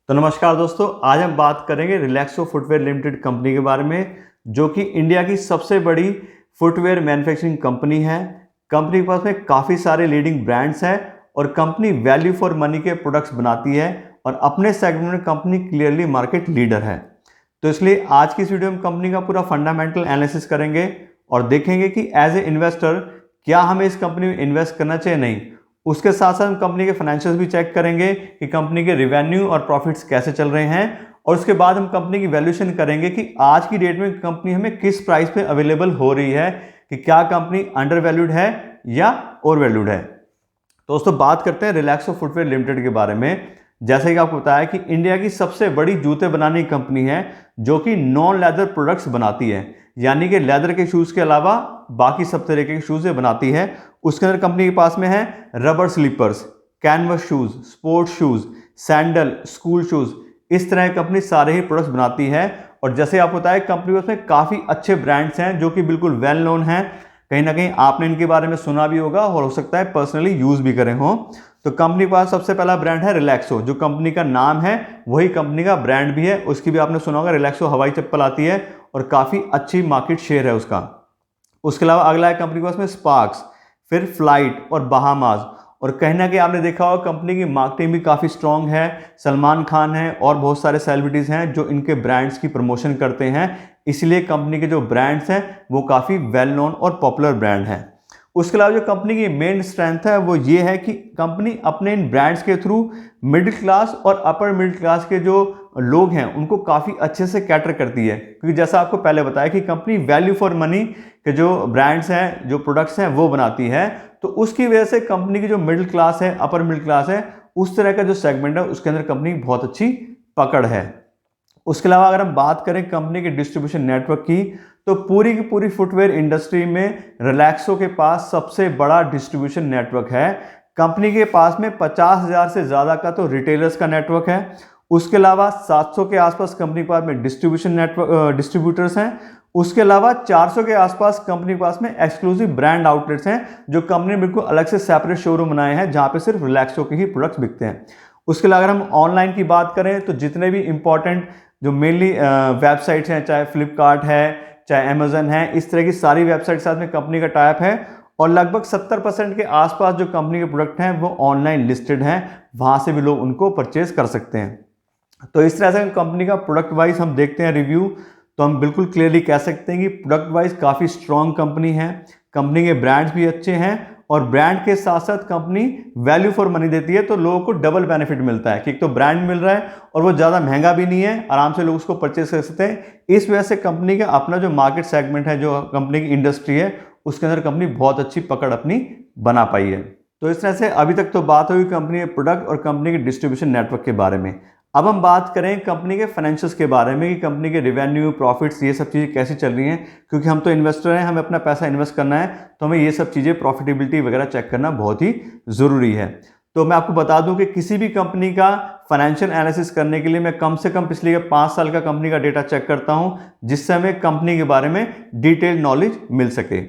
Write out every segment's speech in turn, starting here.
तो नमस्कार दोस्तों, आज हम बात करेंगे रिलैक्सो फुटवेयर लिमिटेड कंपनी के बारे में, जो कि इंडिया की सबसे बड़ी फुटवेयर मैन्युफैक्चरिंग कंपनी है। कंपनी के पास में काफ़ी सारे लीडिंग ब्रांड्स हैं और कंपनी वैल्यू फॉर मनी के प्रोडक्ट्स बनाती है और अपने सेगमेंट में कंपनी क्लियरली मार्केट लीडर है। तो इसलिए आज की इस वीडियो में कंपनी का पूरा फंडामेंटल एनालिसिस करेंगे और देखेंगे कि एज ए इन्वेस्टर क्या हमें इस कंपनी में इन्वेस्ट करना चाहिए, नहीं। उसके साथ साथ हम कंपनी के फाइनेंशियल्स भी चेक करेंगे कि कंपनी के रिवेन्यू और प्रॉफिट्स कैसे चल रहे हैं, और उसके बाद हम कंपनी की वैल्यूएशन करेंगे कि आज की डेट में कंपनी हमें किस प्राइस पे अवेलेबल हो रही है, कि क्या कंपनी अंडर वैल्यूड है या ओवर वैल्यूड है। तो दोस्तों बात करते हैं रिलैक्सो फुटवेयर लिमिटेड के बारे में। जैसे कि आपको बताया कि इंडिया की सबसे बड़ी जूते बनाने की कंपनी है, जो कि नॉन लेदर प्रोडक्ट्स बनाती है, यानी कि लेदर के शूज़ के अलावा बाकी सब तरीके के शूज़ बनाती है। उसके अंदर कंपनी के पास में है rubber slippers, canvas shoes, sports shoes, sandal, school shoes, इस तरह की कंपनी सारे ही प्रोडक्ट्स बनाती है। और जैसे आपको बताया कंपनी उसमें काफ़ी अच्छे ब्रांड्स हैं जो कि बिल्कुल वेल नोन हैं। कहीं ना कहीं आपने इनके बारे में सुना भी होगा और हो सकता है पर्सनली यूज़ भी करे हों। तो कंपनी के पास सबसे पहला ब्रांड है रिलैक्सो, जो कंपनी का नाम है वही कंपनी का ब्रांड भी है। उसकी भी आपने सुना होगा, रिलैक्सो हवाई चप्पल आती है और काफ़ी अच्छी मार्केट शेयर है उसका। उसके अलावा अगला है कंपनी के पास में स्पार्क्स, फिर फ्लाइट और बहामास। और कहीं ना कहीं आपने देखा होगा कंपनी की मार्केटिंग भी काफ़ी स्ट्रॉन्ग है। सलमान खान है और बहुत सारे सेलिब्रिटीज़ हैं जो इनके ब्रांड्स की प्रमोशन करते हैं, इसलिए कंपनी के जो ब्रांड्स हैं वो काफ़ी वेल नोन और पॉपुलर ब्रांड हैं। उसके अलावा जो कंपनी की मेन स्ट्रेंथ है वो ये है कि कंपनी अपने इन ब्रांड्स के थ्रू मिडिल क्लास और अपर मिडिल क्लास के जो लोग हैं उनको काफ़ी अच्छे से कैटर करती है। क्योंकि जैसा आपको पहले बताया कि कंपनी वैल्यू फॉर मनी के जो ब्रांड्स हैं, जो प्रोडक्ट्स हैं वो बनाती है, तो उसकी वजह से कंपनी की जो मिडिल क्लास है, अपर मिडिल क्लास है, उस तरह का जो सेगमेंट है उसके अंदर कंपनी की बहुत अच्छी पकड़ है। उसके अलावा अगर हम बात करें कंपनी के डिस्ट्रीब्यूशन नेटवर्क की, तो पूरी की पूरी फुटवेयर इंडस्ट्री में रिलैक्सो के पास सबसे बड़ा डिस्ट्रीब्यूशन नेटवर्क है। कंपनी के पास में 50,000 से ज़्यादा का तो रिटेलर्स का नेटवर्क है। उसके अलावा 700 के आसपास कंपनी के पास में डिस्ट्रीब्यूशन नेटवर्क डिस्ट्रीब्यूटर्स हैं। उसके अलावा 400 के आसपास कंपनी के पास में एक्सक्लूसिव ब्रांड आउटलेट्स हैं, जो कंपनी ने बिल्कुल अलग से सेपरेट शोरूम बनाए हैं जहां पे सिर्फ रिलैक्सो के ही प्रोडक्ट्स बिकते हैं। उसके अलावा अगर हम ऑनलाइन की बात करें तो जितने भी इंपॉर्टेंट जो मेनली वेबसाइट्स हैं, चाहे फ्लिपकार्ट है, चाहे अमेजन है, इस तरह की सारी वेबसाइट के साथ में कंपनी का टाइप है। और लगभग 70% के आसपास जो कंपनी के प्रोडक्ट हैं वो ऑनलाइन लिस्टेड हैं, वहां से भी लोग उनको परचेज कर सकते हैं। तो इस तरह से कंपनी का प्रोडक्ट वाइज हम देखते हैं रिव्यू, तो हम बिल्कुल क्लियरली कह सकते हैं कि प्रोडक्ट वाइज काफ़ी स्ट्रॉन्ग कंपनी है। कंपनी के ब्रांड्स भी अच्छे हैं और ब्रांड के साथ साथ कंपनी वैल्यू फॉर मनी देती है, तो लोगों को डबल बेनिफिट मिलता है कि एक तो ब्रांड मिल रहा है और वो ज़्यादा महंगा भी नहीं है, आराम से लोग उसको परचेज कर सकते हैं। इस वजह से कंपनी का अपना जो मार्केट सेगमेंट है, जो कंपनी की इंडस्ट्री है, उसके अंदर कंपनी बहुत अच्छी पकड़ अपनी बना पाई है। तो इस तरह से अभी तक तो बात हुई कंपनी के प्रोडक्ट और कंपनी के डिस्ट्रीब्यूशन नेटवर्क के बारे में। अब हम बात करें कंपनी के फाइनेंशियल्स के बारे में कि कंपनी के रेवेन्यू, प्रॉफिट्स, ये सब चीज़ें कैसी चल रही हैं। क्योंकि हम तो इन्वेस्टर हैं, हमें अपना पैसा इन्वेस्ट करना है, तो हमें ये सब चीज़ें, प्रॉफिटेबिलिटी वगैरह चेक करना बहुत ही ज़रूरी है। तो मैं आपको बता दूं कि किसी भी कंपनी का फाइनेंशियल एनालिसिस करने के लिए मैं कम से कम पिछले 5 साल का कंपनी का डेटा चेक करता हूं, जिससे हमें कंपनी के बारे में डिटेल नॉलेज मिल सके।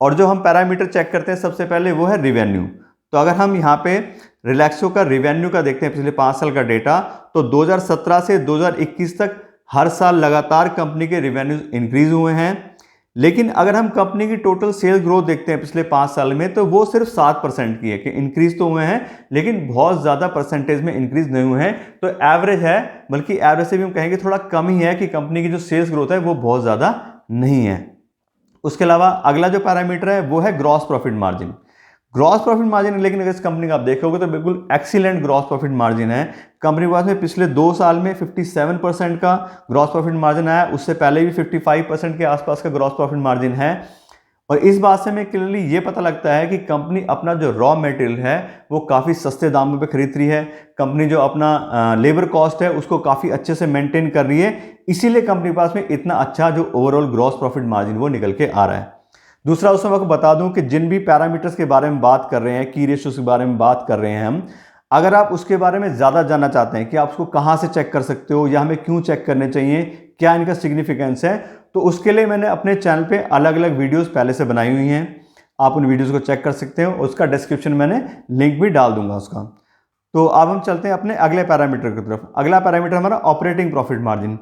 और जो हम पैरामीटर चेक करते हैं सबसे पहले वो है रिवेन्यू। तो अगर हम यहाँ पे रिलैक्सो का रिवेन्यू का देखते हैं पिछले 5 साल का डेटा, तो 2017 से 2021 तक हर साल लगातार कंपनी के रिवेन्यूज इंक्रीज हुए हैं। लेकिन अगर हम कंपनी की टोटल सेल्स ग्रोथ देखते हैं पिछले 5 साल में, तो वो सिर्फ 7% की है, कि इंक्रीज तो हुए हैं लेकिन बहुत ज़्यादा परसेंटेज में इंक्रीज नहीं हुए हैं। तो एवरेज है, बल्कि एवरेज से भी हम कहेंगे थोड़ा कम ही है, कि कंपनी की जो सेल्स ग्रोथ है वो बहुत ज़्यादा नहीं है। उसके अलावा अगला जो पैरामीटर है वो है gross profit margin. Gross profit margin, लेकिन अगर इस कंपनी का आप देखोगे तो बिल्कुल एक्सीलेंट ग्रॉस प्रॉफिट मार्जिन है। कंपनी के पास में पिछले 2 साल में 57% का ग्रॉस प्रॉफिट मार्जिन आया, उससे पहले भी 55% के आसपास का ग्रॉस प्रॉफिट मार्जिन है। और इस बात से हमें क्लियरली ये पता लगता है कि कंपनी अपना जो रॉ मटेरियल है वो काफ़ी सस्ते दामों पे खरीद रही है। कंपनी जो अपना लेबर कॉस्ट है उसको काफ़ी अच्छे से मेंटेन कर रही है, इसीलिए कंपनी के पास में इतना अच्छा जो ओवरऑल ग्रॉस प्रॉफिट मार्जिन वो निकल के आ रहा है। दूसरा, उसमें मैं आपको बता दूं कि जिन भी पैरामीटर्स के बारे में बात कर रहे हैं, की रेशियोज के बारे में बात कर रहे हैं हम, अगर आप उसके बारे में ज़्यादा जानना चाहते हैं कि आप उसको कहाँ से चेक कर सकते हो या हमें क्यों चेक करने चाहिए, क्या इनका सिग्निफिकेंस है, तो उसके लिए मैंने अपने चैनल पे अलग अलग वीडियोस पहले से बनाई हुई हैं। आप उन वीडियोस को चेक कर सकते हो, उसका डिस्क्रिप्शन मैंने लिंक भी डाल दूंगा उसका। तो अब हम चलते हैं अपने अगले पैरामीटर की तरफ। अगला पैरामीटर हमारा ऑपरेटिंग प्रॉफिट मार्जिन,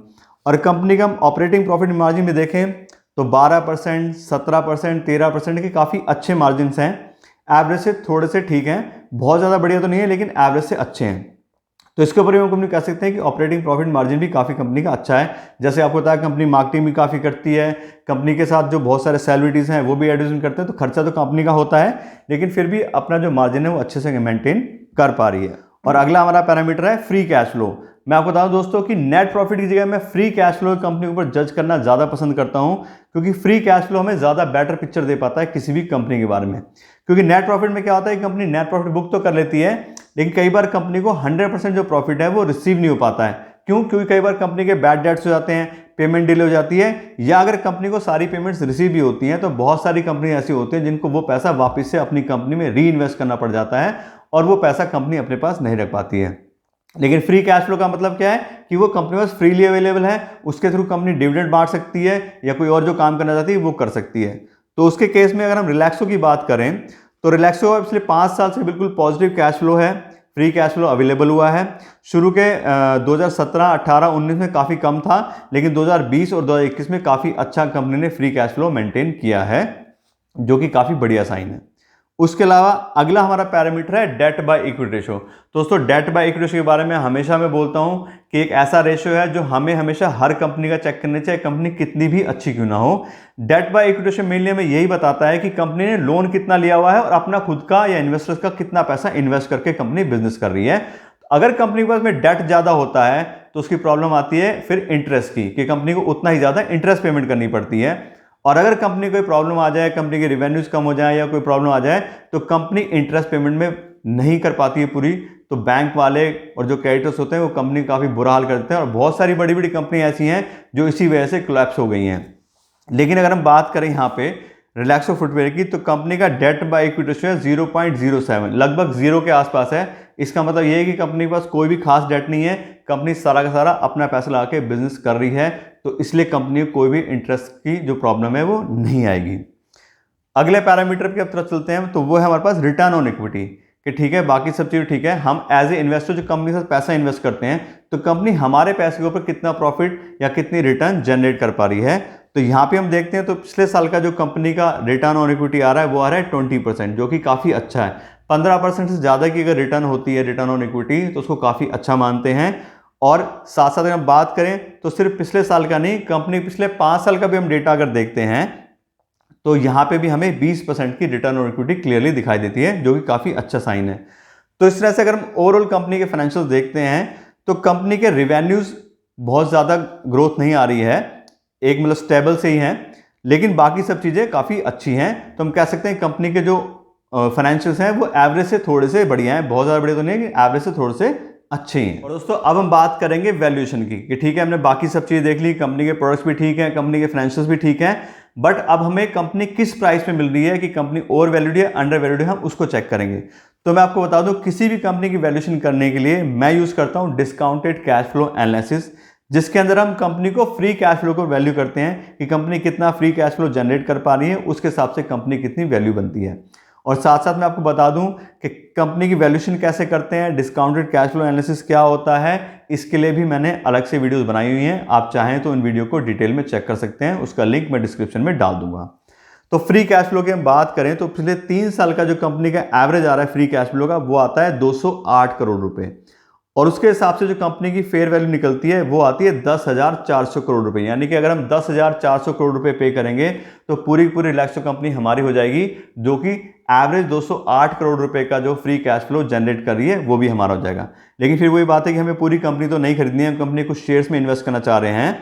और कंपनी का हम ऑपरेटिंग प्रॉफिट मार्जिन में देखें तो 12%, 17%, 13% के काफ़ी अच्छे मार्जिन हैं। एवरेज से थोड़े से ठीक हैं, बहुत ज़्यादा बढ़िया तो नहीं है लेकिन एवरेज से अच्छे हैं। तो इसके ऊपर हम कंपनी कह सकते हैं कि ऑपरेटिंग प्रॉफिट मार्जिन भी काफ़ी कंपनी का अच्छा है। जैसे आपको पता है कंपनी मार्केटिंग भी काफ़ी करती है, कंपनी के साथ जो बहुत सारे सेलिब्रिटीज़ हैं वो भी एडवर्टाइजमेंट करते हैं, तो खर्चा तो कंपनी का होता है लेकिन फिर भी अपना जो मार्जिन है वो अच्छे से मेंटेन कर पा रही है। और अगला हमारा पैरामीटर है फ्री कैश फ्लो। मैं आपको बताऊं दोस्तों कि नेट प्रॉफिट की जगह मैं फ्री कैश फ्लो कंपनी के ऊपर जज करना ज़्यादा पसंद करता हूं, क्योंकि फ्री कैश फ्लो हमें ज़्यादा बेटर पिक्चर दे पाता है किसी भी कंपनी के बारे में। क्योंकि नेट प्रॉफिट में क्या होता है, कंपनी नेट प्रॉफिट बुक तो कर लेती है लेकिन कई बार कंपनी को 100% जो प्रॉफिट है वो रिसीव नहीं हो पाता है। क्यों? क्योंकि कई बार कंपनी के बैड डेट्स हो जाते हैं, पेमेंट डिले हो जाती है, या अगर कंपनी को सारी पेमेंट्स रिसीव भी होती हैं तो बहुत सारी कंपनी ऐसी होती हैं जिनको वो पैसा वापस से अपनी कंपनी में री इन्वेस्ट करना पड़ जाता है और वो पैसा कंपनी अपने पास नहीं रख पाती है। लेकिन फ्री कैश फ्लो का मतलब क्या है कि वो कंपनी पास फ्रीली अवेलेबल है, उसके थ्रू कंपनी डिविडेंड बांट सकती है या कोई और जो काम करना चाहती है वो कर सकती है। तो उसके केस में अगर हम रिलैक्सो की बात करें तो रिलैक्सो पिछले 5 साल से बिल्कुल पॉजिटिव कैश फ्लो है, फ्री कैश फ्लो अवेलेबल हुआ है। शुरू के 2017, 18, 19 में काफ़ी कम था, लेकिन 2020 और 2021 में काफ़ी अच्छा कंपनी ने फ्री कैश फ्लो मेंटेन किया है, जो कि काफ़ी बढ़िया साइन है। उसके अलावा अगला हमारा पैरामीटर है डेट बाय इक्विटी रेशो। दोस्तों डेट बाय इक्विटी रेशो के बारे में हमेशा मैं बोलता हूं कि एक ऐसा रेशो है जो हमें हमेशा हर कंपनी का चेक करना चाहिए, कंपनी कितनी भी अच्छी क्यों ना हो। Debt by equity ratio mainly हमें यही बताता है कि कंपनी ने लोन कितना लिया हुआ है और अपना खुद का या इन्वेस्टर्स का कितना पैसा इन्वेस्ट करके कंपनी बिजनेस कर रही है। अगर कंपनी के पास में डेट ज़्यादा होता है तो उसकी प्रॉब्लम आती है फिर इंटरेस्ट की, कि कंपनी को उतना ही ज़्यादा इंटरेस्ट पेमेंट करनी पड़ती है। और अगर कंपनी कोई प्रॉब्लम आ जाए, कंपनी के रिवेन्यूज कम हो जाए या कोई प्रॉब्लम आ जाए तो कंपनी इंटरेस्ट पेमेंट में नहीं कर पाती है पूरी, तो बैंक वाले और जो क्रेडिटर्स होते हैं वो कंपनी काफ़ी बुरा हाल करते हैं और बहुत सारी बड़ी बड़ी कंपनी ऐसी हैं जो इसी वजह से कोलैप्स हो गई हैं। लेकिन अगर हम बात करें यहाँ पे रिलैक्सो फुटवेयर की तो कंपनी का डेट बाय इक्विटी रेशियो है 0.07, लगभग जीरो के आसपास है। इसका मतलब ये है कि कंपनी के पास कोई भी खास डेट नहीं है, कंपनी सारा का सारा अपना पैसा लगा के बिजनेस कर रही है, तो इसलिए कंपनी को कोई भी इंटरेस्ट की जो प्रॉब्लम है वो नहीं आएगी। अगले पैरामीटर की तरफ चलते हैं तो वो है हमारे पास रिटर्न ऑन इक्विटी, कि ठीक है बाकी सब चीज़ ठीक है, हम एज ए इन्वेस्टर जो कंपनी के साथ पैसा इन्वेस्ट करते हैं तो कंपनी हमारे पैसे के ऊपर कितना प्रॉफिट या कितनी रिटर्न जनरेट कर पा रही है। तो यहाँ पे हम देखते हैं तो पिछले साल का जो कंपनी का रिटर्न ऑन इक्विटी आ रहा है वो आ रहा है 20%, जो कि काफ़ी अच्छा है। 15% से ज़्यादा की अगर रिटर्न होती है रिटर्न ऑन इक्विटी तो उसको काफ़ी अच्छा मानते हैं। और साथ साथ अगर हम बात करें तो सिर्फ पिछले साल का नहीं, कंपनी पिछले 5 साल का भी हम डेटा अगर देखते हैं तो यहाँ पे भी हमें 20% की रिटर्न ऑन इक्विटी क्लियरली दिखाई देती है, जो कि काफ़ी अच्छा साइन है। तो इस तरह से अगर हम ओवरऑल कंपनी के फाइनेंशियल देखते हैं तो कंपनी के रिवेन्यूज बहुत ज़्यादा ग्रोथ नहीं आ रही है, एक मतलब स्टेबल से ही हैं, लेकिन बाकी सब चीज़ें काफ़ी अच्छी हैं। तो हम कह सकते हैं कंपनी के जो फाइनेंशियल्स हैं वो एवरेज से थोड़े से बढ़िया हैं, बहुत ज़्यादा बढ़िया तो नहीं है, एवरेज से थोड़े से अच्छे हैं। और दोस्तों अब हम बात करेंगे वैल्यूएशन की, कि ठीक है हमने बाकी सब चीज़ें देख ली, कंपनी के प्रोडक्ट्स भी ठीक हैं, कंपनी के फाइनेंशियल्स भी ठीक हैं, बट अब हमें कंपनी किस प्राइस पे मिल रही है, कि कंपनी ओवर वैल्यूड है अंडर वैल्यूड है, हम उसको चेक करेंगे। तो मैं आपको बता दूं किसी भी कंपनी की वैल्यूएशन करने के लिए मैं यूज़ करता हूं डिस्काउंटेड कैश फ्लो एनालिसिस, जिसके अंदर हम कंपनी को फ्री कैश फ्लो को वैल्यू करते हैं कि कंपनी कितना फ्री कैश फ्लो जनरेट कर पा रही है, उसके हिसाब से कंपनी कितनी वैल्यू बनती है। और साथ साथ मैं आपको बता दूं कि कंपनी की वैल्यूएशन कैसे करते हैं, डिस्काउंटेड कैश फ्लो एनालिसिस क्या होता है, इसके लिए भी मैंने अलग से वीडियोस बनाई हुई हैं, आप चाहें तो उन वीडियो को डिटेल में चेक कर सकते हैं, उसका लिंक मैं डिस्क्रिप्शन में डाल दूंगा। तो फ्री कैश फ्लो की हम बात करें तो पिछले 3 साल का जो कंपनी का एवरेज आ रहा है फ्री कैश फ्लो का वो आता है 208 करोड़ रुपए, और उसके हिसाब से जो कंपनी की फेयर वैल्यू निकलती है वो आती है 10,400 करोड़ रुपए। यानी कि अगर हम 10,400 करोड़ रुपए पे करेंगे तो पूरी पूरी रिलैक्सो कंपनी हमारी हो जाएगी, जो कि एवरेज 208 करोड़ रुपए का जो फ्री कैश फ्लो जनरेट कर रही है वो भी हमारा हो जाएगा। लेकिन फिर वही बात है कि हमें पूरी कंपनी तो नहीं खरीदनी है, हम कंपनी कुछ शेयर्स में इन्वेस्ट करना चाह रहे हैं,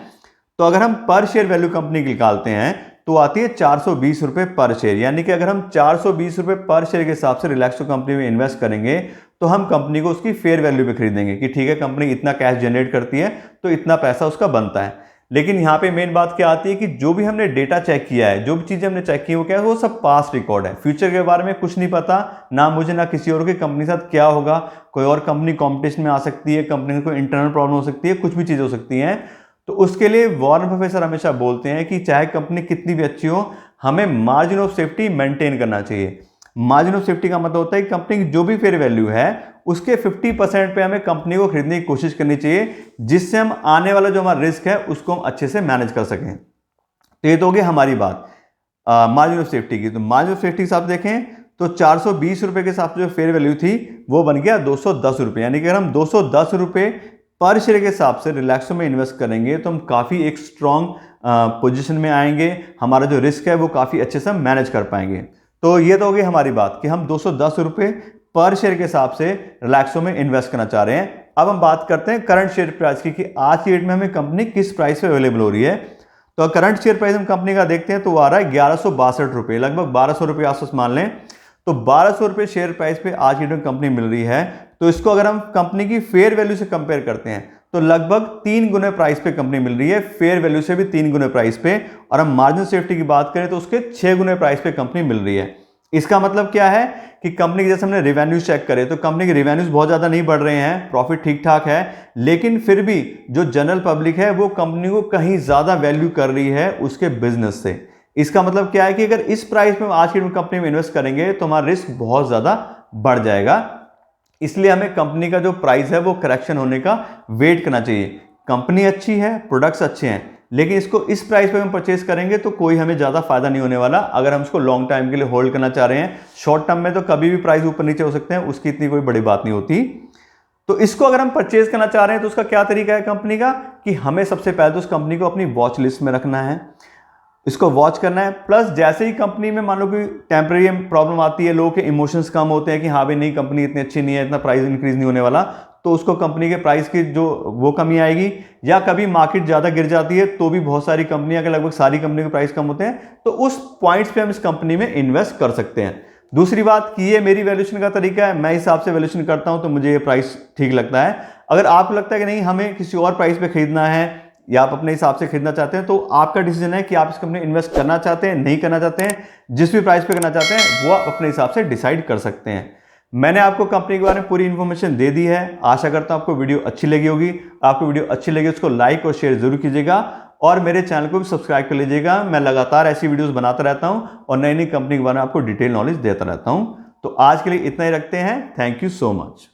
तो अगर हम पर शेयर वैल्यू कंपनी की निकालते हैं तो आती है 420 रुपए पर शेयर। यानी कि अगर हम 420 रुपए पर शेयर के हिसाब से रिलैक्सो कंपनी में इन्वेस्ट करेंगे तो हम कंपनी को उसकी फेयर वैल्यू पे खरीदेंगे, कि ठीक है कंपनी इतना कैश जनरेट करती है तो इतना पैसा उसका बनता है। लेकिन यहाँ पे मेन बात क्या आती है कि जो भी हमने डेटा चेक किया है, जो भी चीज़ें हमने चेक की वो क्या है, वो सब पास्ट रिकॉर्ड है, फ्यूचर के बारे में कुछ नहीं पता, ना मुझे ना किसी और की कंपनी के साथ क्या होगा, कोई और कंपनी कॉम्पिटिशन में आ सकती है, कंपनी में कोई इंटरनल प्रॉब्लम हो सकती है, कुछ भी चीज़ हो सकती है। तो उसके लिए वॉरेन बफेट सर हमेशा बोलते हैं कि चाहे कंपनी कितनी भी अच्छी हो, हमें मार्जिन ऑफ सेफ्टी मेंटेन करना चाहिए। मार्जिन ऑफ सेफ्टी का मतलब होता है कि कंपनी की जो भी फेयर वैल्यू है उसके 50% पे हमें कंपनी को खरीदने की कोशिश करनी चाहिए, जिससे हम आने वाला जो हमारा रिस्क है उसको हम अच्छे से मैनेज कर सकें। तो ये तो हो गई हमारी बात मार्जिन ऑफ सेफ्टी की। तो मार्जिन ऑफ सेफ्टी के हिसाब से देखें तो 420 रुपए के हिसाब से जो फेयर वैल्यू थी वो बन गया 210 रुपए, यानी कि अगर हम 210 रुपए पर शेयर के हिसाब से रिलैक्सो में इन्वेस्ट करेंगे तो हम काफ़ी एक स्ट्रॉन्ग पोजीशन में आएंगे, हमारा जो रिस्क है वो काफ़ी अच्छे से हम मैनेज कर पाएंगे। तो ये तो हो गई हमारी बात कि हम 210 रुपए पर शेयर के हिसाब से रिलैक्सो में इन्वेस्ट करना चाह रहे हैं। अब हम बात करते हैं करंट शेयर प्राइस की कि आज की डेट में हमें कंपनी किस प्राइस पे अवेलेबल हो रही है। तो करंट शेयर प्राइस हम कंपनी का देखते हैं तो वो आ रहा है 1162 रुपए, लगभग 1200 रुपये आसपास मान लें। तो 1200 रुपये शेयर प्राइस पे आज की डेट में कंपनी मिल रही है। तो इसको अगर हम कंपनी की फेयर वैल्यू से कंपेयर करते हैं तो लगभग 3 गुने प्राइस पे कंपनी मिल रही है, फेयर वैल्यू से भी 3 गुने प्राइस पे। और हम मार्जिन सेफ्टी की बात करें तो उसके 6 गुने प्राइस पे कंपनी मिल रही है। इसका मतलब क्या है कि कंपनी के जैसे हमने रिवेन्यूज चेक करे तो कंपनी के रिवेन्यूज बहुत ज़्यादा नहीं बढ़ रहे हैं, प्रॉफिट ठीक ठाक है, लेकिन फिर भी जो जनरल पब्लिक है वो कंपनी को कहीं ज़्यादा वैल्यू कर रही है उसके बिजनेस से। इसका मतलब क्या है कि अगर इस प्राइस में आज की कंपनी में इन्वेस्ट करेंगे तो हमारा रिस्क बहुत ज़्यादा बढ़ जाएगा। इसलिए हमें कंपनी का जो प्राइस है वो करेक्शन होने का वेट करना चाहिए। कंपनी अच्छी है, प्रोडक्ट्स अच्छे हैं, लेकिन इसको इस प्राइस पे हम परचेज करेंगे तो कोई हमें ज़्यादा फायदा नहीं होने वाला। अगर हम इसको लॉन्ग टाइम के लिए होल्ड करना चाह रहे हैं, शॉर्ट टर्म में तो कभी भी प्राइस ऊपर नीचे हो सकते हैं, उसकी इतनी कोई बड़ी बात नहीं होती। तो इसको अगर हम परचेज करना चाह रहे हैं तो उसका क्या तरीका है कंपनी का कि हमें सबसे पहले तो उस कंपनी को अपनी वॉच लिस्ट में रखना है, इसको वॉच करना है। प्लस जैसे ही कंपनी में मान लो कि टेम्परेरी प्रॉब्लम आती है, लोगों के इमोशंस कम होते हैं कि हाँ भाई नहीं कंपनी इतनी अच्छी नहीं है, इतना प्राइस इंक्रीज नहीं होने वाला, तो उसको कंपनी के प्राइस की जो वो कमी आएगी। या कभी मार्केट ज़्यादा गिर जाती है तो भी बहुत सारी कंपनियां के लगभग सारी कंपनी के प्राइस कम होते हैं, तो उस पॉइंट्स पे हम इस कंपनी में इन्वेस्ट कर सकते हैं। दूसरी बात कि ये मेरी वैल्यूएशन का तरीका है, मैं हिसाब से वैल्यूएशन करता हूं तो मुझे ये प्राइस ठीक लगता है। अगर आपको लगता है कि नहीं हमें किसी और प्राइस पे खरीदना है या आप अपने हिसाब से खरीदना चाहते हैं तो आपका डिसीजन है कि आप इस कंपनी में इन्वेस्ट करना चाहते हैं, नहीं करना चाहते हैं। जिस भी प्राइस पे करना चाहते हैं वो आप अपने हिसाब से डिसाइड कर सकते हैं। मैंने आपको कंपनी के बारे में पूरी इन्फॉर्मेशन दे दी है। आशा करता हूं आपको वीडियो अच्छी लगी होगी। आपको वीडियो अच्छी लगी उसको लाइक और शेयर जरूर कीजिएगा और मेरे चैनल को भी सब्सक्राइब कर लीजिएगा। मैं लगातार ऐसी वीडियोस बनाता रहता हूं और नई नई कंपनी के बारे में आपको डिटेल नॉलेज देता रहता हूं। तो आज के लिए इतना ही रखते हैं। Thank you so much.